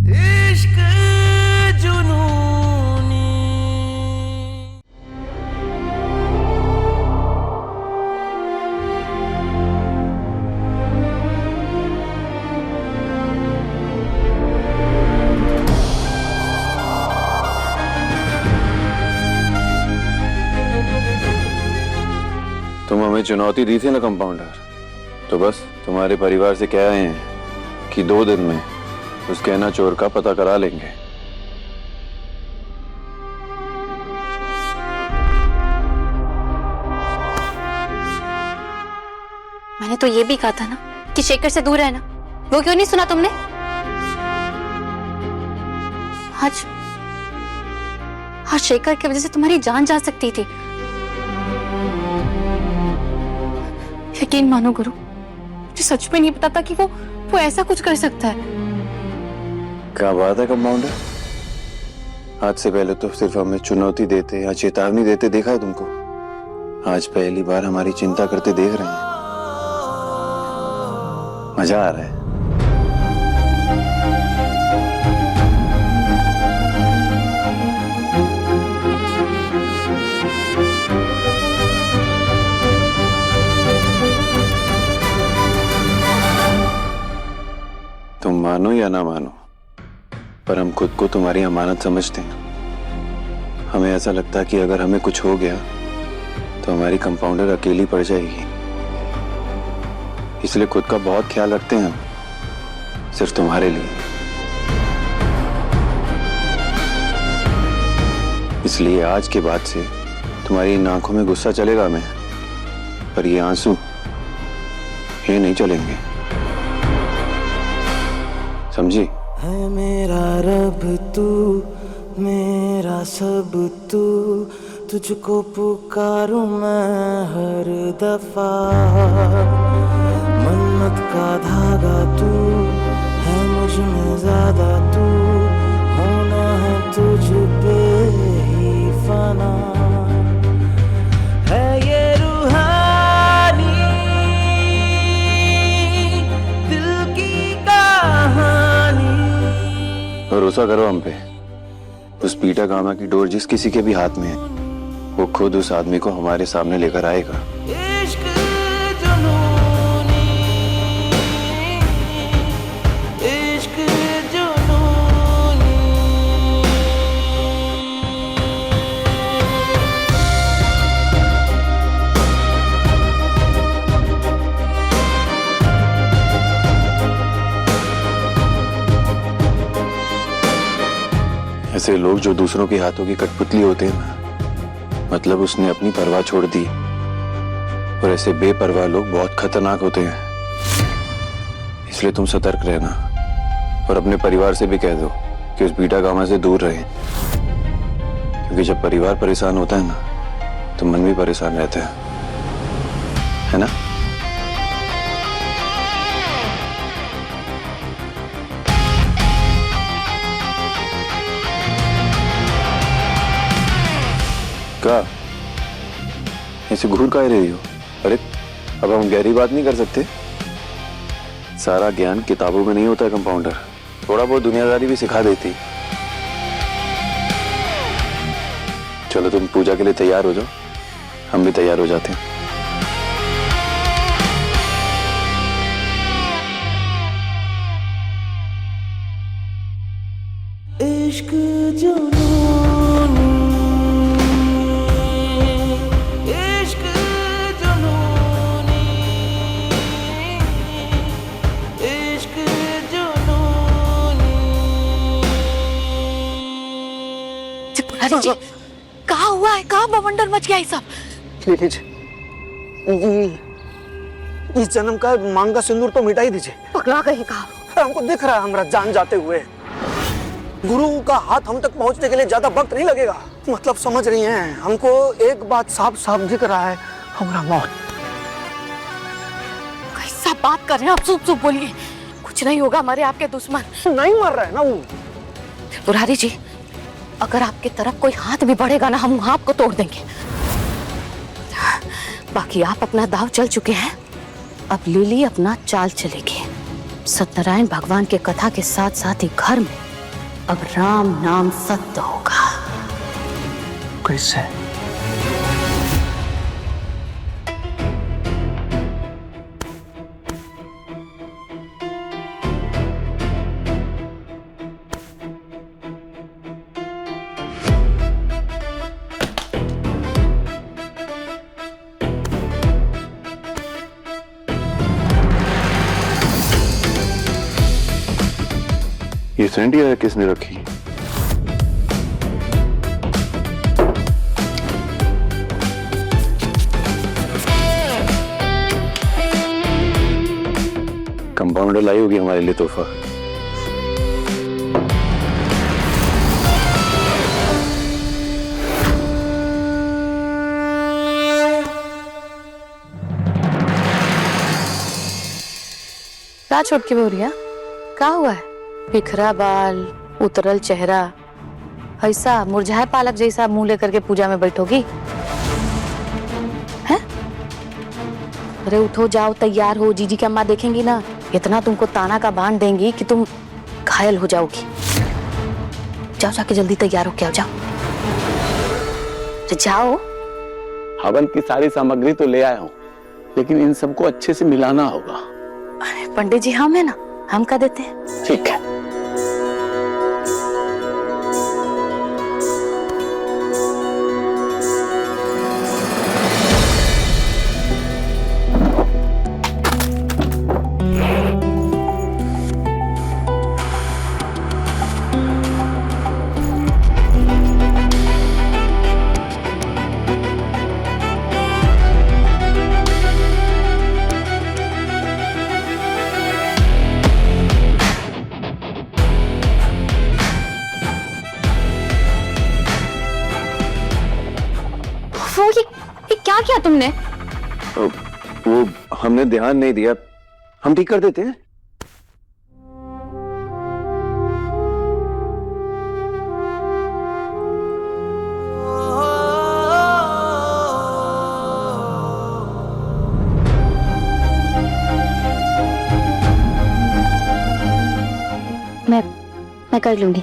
इश्क जुनूनी। तुम हमें चुनौती दी थी ना कंपाउंडर, तो बस तुम्हारे परिवार से कह आए हैं कि 2 दिन में उस गहना चोर का पता करा लेंगे। मैंने तो ये भी कहा था ना कि शेखर से दूर रहना, वो क्यों नहीं सुना तुमने? आज शेखर की वजह से तुम्हारी जान जा सकती थी। यकीन मानो गुरु, मुझे सच में नहीं पता था कि वो ऐसा कुछ कर सकता है। क्या बात है कंपाउंडर, आज से पहले तो सिर्फ हमें चुनौती देते या चेतावनी देते देखा है तुमको, आज पहली बार हमारी चिंता करते देख रहे हैं। मजा आ रहा है। तुम मानो या ना मानो, पर हम खुद को तुम्हारी अमानत समझते हैं। हमें ऐसा लगता है कि अगर हमें कुछ हो गया तो हमारी कंपाउंडर अकेली पड़ जाएगी, इसलिए खुद का बहुत ख्याल रखते हैं हम, सिर्फ तुम्हारे लिए। इसलिए आज के बाद से तुम्हारी इन आंखों में गुस्सा चलेगा हमें, पर ये आंसू ये नहीं चलेंगे, समझी? है मेरा रब तू, मेरा सब तू, तुझको पुकारूं मैं हर दफा। मन्नत का धागा तू है, मुझ में ज्यादा तू, होना है तुझ पे ही फना। है ये रूहानी दिल की कहानी। भरोसा करो हम पे, उस पीटा गामा की डोर जिस किसी के भी हाथ में है, वो खुद उस आदमी को हमारे सामने लेकर आएगा। इश्क जुनूनी, इश्क जुनूनी। ऐसे लोग जो दूसरों के हाथों की कठपुतली होते हैं ना, मतलब उसने अपनी परवाह छोड़ दी। और ऐसे बेपरवाह लोग बहुत खतरनाक होते हैं, इसलिए तुम सतर्क रहना और अपने परिवार से भी कह दो कि उस बीटा गामा से दूर रहें, क्योंकि जब परिवार परेशान होता है ना तो मन भी परेशान रहता है ना? क्या ऐसे घूर काहे रही हो? अरे अब हम गहरी बात नहीं कर सकते? सारा ज्ञान किताबों में नहीं होता है कंपाउंडर, थोड़ा बहुत दुनियादारी भी सिखा देती। चलो तुम पूजा के लिए तैयार हो जाओ, हम भी तैयार हो जाते हैं। इश्क जुनूनी, इश्क जुनूनी, इश्क जुनूनी। अरे जी, कहाँ हुआ है? कहाँ बवंडर मच गया ये सब? ले लीजिए, इस जन्म का मांग का सिंदूर तो मिटा ही दीजिए। पकड़ा गए कहाँ? हमको दिख रहा है हमारा जान जाते हुए। गुरु का हाथ हम तक पहुंचने के लिए ज्यादा वक्त नहीं लगेगा। मतलब समझ रही हैं, हमको एक बात साफ साफ दिख रहा है, हमारा मौत। कैसा बात कर रहे हैं आप? चुप चुप बोलिए, कुछ नहीं होगा, हमारे आपके दुश्मन नहीं मर रहा है ना वो। पुरारी जी, अगर आपके तरफ कोई हाथ भी बढ़ेगा ना, हम आपको तोड़ देंगे। बाकी आप अपना दाव चल चुके हैं, अब लिली अपना चाल चलेगी। सत्यनारायण भगवान के कथा के साथ साथ ही घर में अब राम नाम सत्य होगा। कैसे? ये सैंडिया किसने रखी? कंपाउंडर लाई होगी हमारे लिए तोहफा। क्या छोटकी बहुरिया, क्या हुआ है? बिखरा बाल, उतरल चेहरा, ऐसा मुरझाए पालक जैसा मुंह लेकर के पूजा में बैठोगी? हैं? अरे उठो, जाओ, तैयार हो, जीजी की अम्मा देखेंगी ना, इतना तुमको ताना का बांध देंगी कि तुम घायल हो जाओगी। जाओ, जाके जल्दी तैयार हो के आओ, जाओ जाओ। हवन की सारी सामग्री तो ले आया हूँ, लेकिन इन सबको अच्छे से मिलाना होगा। अरे पंडित जी, हम है ना, हम कर देते हैं। ठीक है। वो ये क्या किया तुमने? वो हमने ध्यान नहीं दिया, हम ठीक कर देते हैं। मैं कर लूंगी।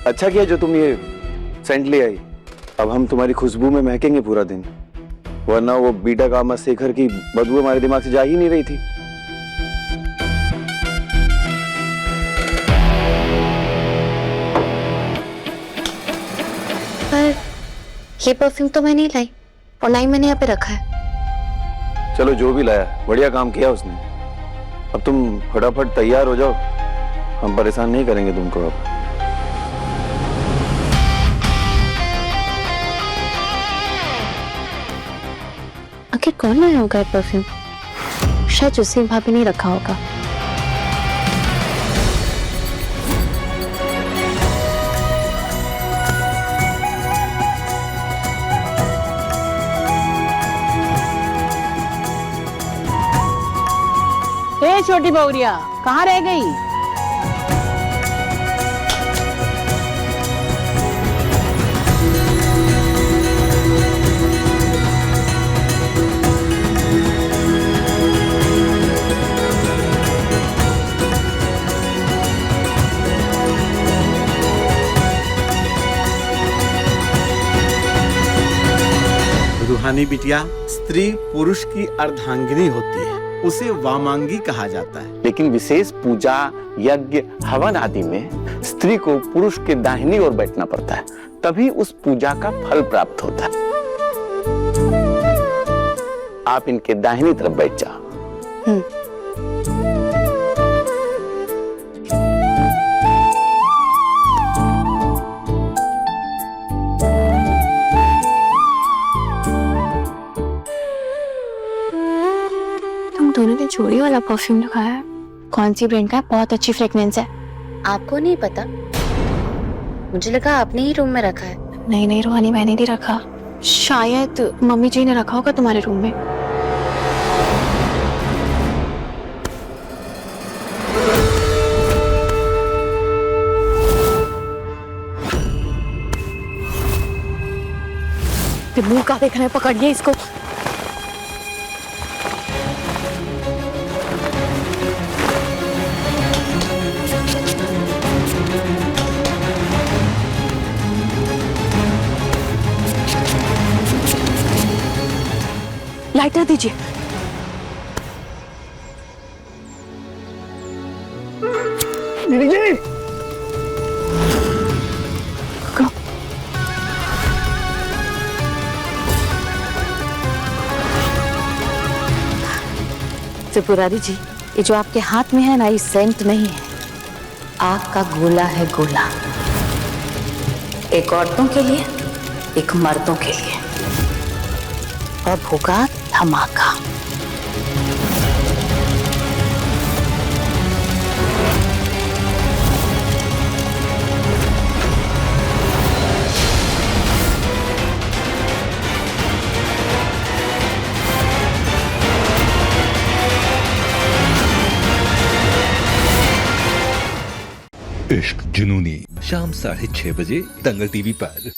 अच्छा किया जो तुम ये सेंट ले आई। अब हम तुम्हारी खुशबू में महकेंगे पूरा दिन, वरना वो बीटा कामा शेखर की बदबू हमारे दिमाग से जा ही नहीं रही थी। पर ये परफ्यूम तो मैं नहीं लाई, और ना ही मैंने यहाँ पे रखा है। चलो जो भी लाया, बढ़िया काम किया उसने। अब तुम फटाफट तैयार हो जाओ, हम परेशान नहीं करेंगे तुमको अब। आखिर कौन लाया होगा ये परफ्यूम? शायद जुस्सी भाभी ने रखा होगा। ए छोटी बहुरिया, कहाँ रह गई? रूहानी बिटिया, स्त्री पुरुष की अर्धांगिनी होती है, उसे वामांगी कहा जाता है। लेकिन विशेष पूजा, यज्ञ, हवन आदि में स्त्री को पुरुष के दाहिनी ओर बैठना पड़ता है, तभी उस पूजा का फल प्राप्त होता है। आप इनके दाहिनी तरफ बैठ जाओ। दोनों ने चोरी वाला परफ्यूम रखाया है। कौन सी ब्रांड का है? बहुत अच्छी फ्रेग्रेंस है। आपको नहीं पता? मुझे लगा आपने ही रूम में रखा है। नहीं नहीं रोहानी, मैंने नहीं रखा। शायद मम्मी जी ने रखा होगा तुम्हारे रूम में। ये मुंह का देख रहे हैं, पकड़िए इसको। लाइटर दीजिए। दीदी जी, त्रिपुरारी जी, ये जो आपके हाथ में है ना, ये सेंट नहीं है, आग का गोला है, गोला। एक औरतों के लिए, एक मर्दों के लिए, और होगा धमाका। इश्क जुनूनी, शाम 6:30 बजे दंगल टीवी पर।